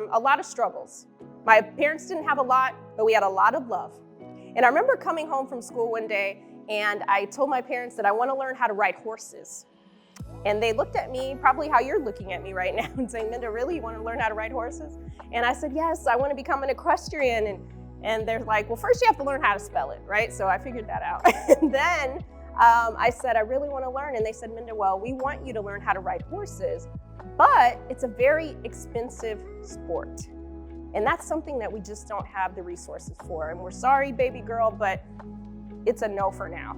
from a lot of struggles. My parents didn't have a lot, but we had a lot of love. And I remember coming home from school one day and I told my parents that I want to learn how to ride horses. And they looked at me, probably how you're looking at me right now, and saying, Minda, really, you want to learn how to ride horses? And I said, yes, I want to become an equestrian. And they're like, well, first you have to learn how to spell it, right? So I figured that out. And then I said, I really want to learn. And they said, Minda, well, we want you to learn how to ride horses, but it's a very expensive sport. And that's something that we just don't have the resources for. And we're sorry, baby girl, but it's a no for now.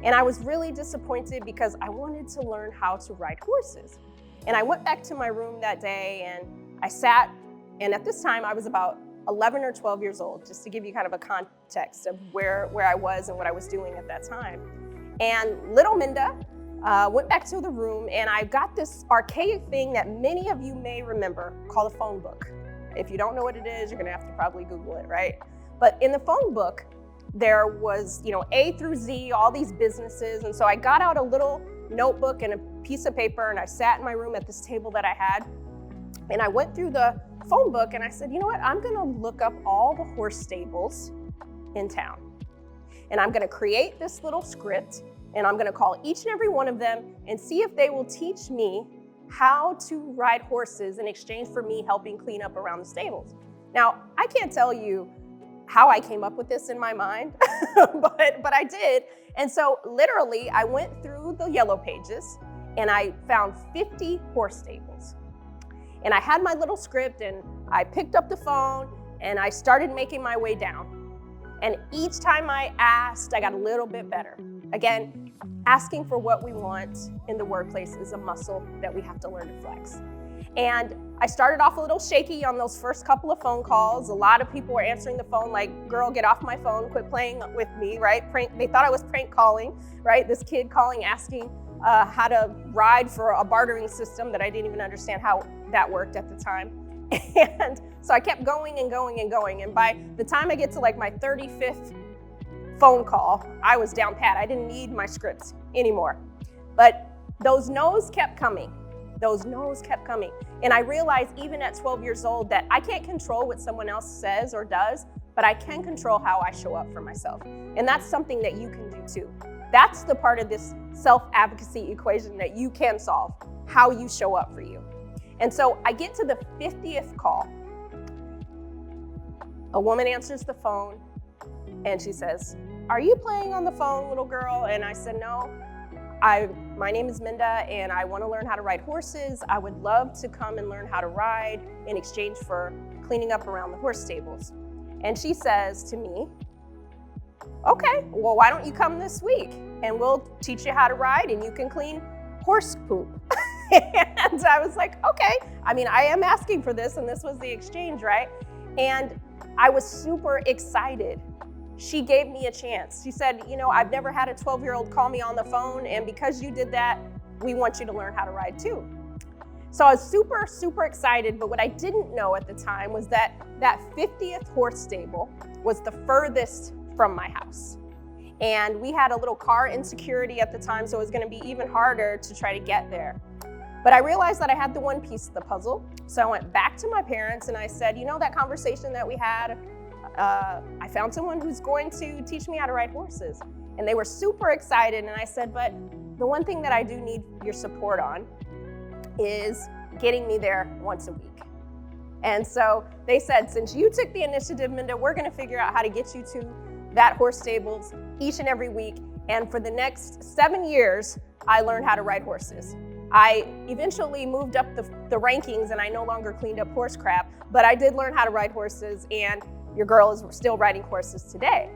And I was really disappointed because I wanted to learn how to ride horses. And I went back to my room that day and I sat, and at this time I was about 11 or 12 years old, just to give you kind of a context of where I was and what I was doing at that time. And little Minda went back to the room and I got this archaic thing that many of you may remember called a phone book. If you don't know what it is, you're gonna have to probably Google it, right? But in the phone book, there was, A through Z, all these businesses. And so I got out a little notebook and a piece of paper and I sat in my room at this table that I had. And I went through the phone book and I said, you know what? I'm gonna look up all the horse stables in town. And I'm gonna create this little script and I'm gonna call each and every one of them and see if they will teach me how to ride horses in exchange for me helping clean up around the stables. Now, I can't tell you how I came up with this in my mind, but I did. And so literally I went through the yellow pages and I found 50 horse stables. And I had my little script and I picked up the phone and I started making my way down. And each time I asked, I got a little bit better. Again, asking for what we want in the workplace is a muscle that we have to learn to flex. And I started off a little shaky on those first couple of phone calls. A lot of people were answering the phone like, girl, get off my phone, quit playing with me, right? They thought I was prank calling, right? This kid calling, asking how to ride for a bartering system that I didn't even understand how that worked at the time. And so I kept going and going and going. And by the time I get to like my 35th phone call, I was down pat. I didn't need my scripts anymore. But those no's kept coming. Those no's kept coming. And I realized even at 12 years old that I can't control what someone else says or does, but I can control how I show up for myself. And that's something that you can do too. That's the part of this self-advocacy equation that you can solve, how you show up for you. And so I get to the 50th call. A woman answers the phone and she says, are you playing on the phone, little girl? And I said, no. My name is Minda and I want to learn how to ride horses. I would love to come and learn how to ride in exchange for cleaning up around the horse stables. And she says to me, okay, well, why don't you come this week and we'll teach you how to ride and you can clean horse poop. And I was like, okay. I mean, I am asking for this and this was the exchange, right? And I was super excited. She gave me a chance. She said, I've never had a 12-year-old call me on the phone, and because you did that, we want you to learn how to ride too. So I was super, super excited, but what I didn't know at the time was that 50th horse stable was the furthest from my house. And we had a little car insecurity at the time, so it was gonna be even harder to try to get there. But I realized that I had the one piece of the puzzle. So I went back to my parents and I said, that conversation that we had, I found someone who's going to teach me how to ride horses. And they were super excited. And I said, but the one thing that I do need your support on is getting me there once a week. And so they said, since you took the initiative, Minda, we're gonna figure out how to get you to that horse stables each and every week. And for the next 7 years, I learned how to ride horses. I eventually moved up the rankings and I no longer cleaned up horse crap, but I did learn how to ride horses, and your girl is still riding horses today.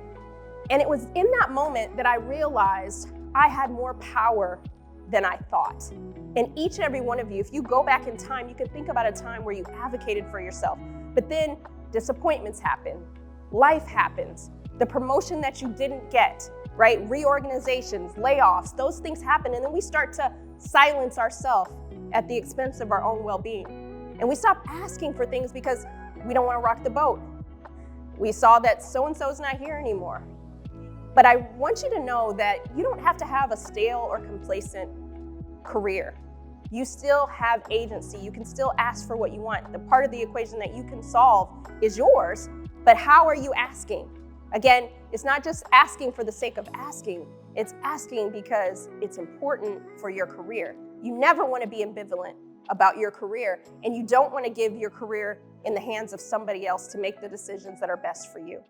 And it was in that moment that I realized I had more power than I thought. And each and every one of you, if you go back in time, you can think about a time where you advocated for yourself, but then disappointments happen, life happens, the promotion that you didn't get, right? Reorganizations, layoffs, those things happen, and then we start to silence ourselves at the expense of our own well-being. And we stop asking for things because we don't want to rock the boat. We saw that so-and-so's not here anymore. But I want you to know that you don't have to have a stale or complacent career. You still have agency. You can still ask for what you want. The part of the equation that you can solve is yours, but how are you asking? Again, it's not just asking for the sake of asking. It's asking because it's important for your career. You never want to be ambivalent about your career, and you don't want to give your career in the hands of somebody else to make the decisions that are best for you.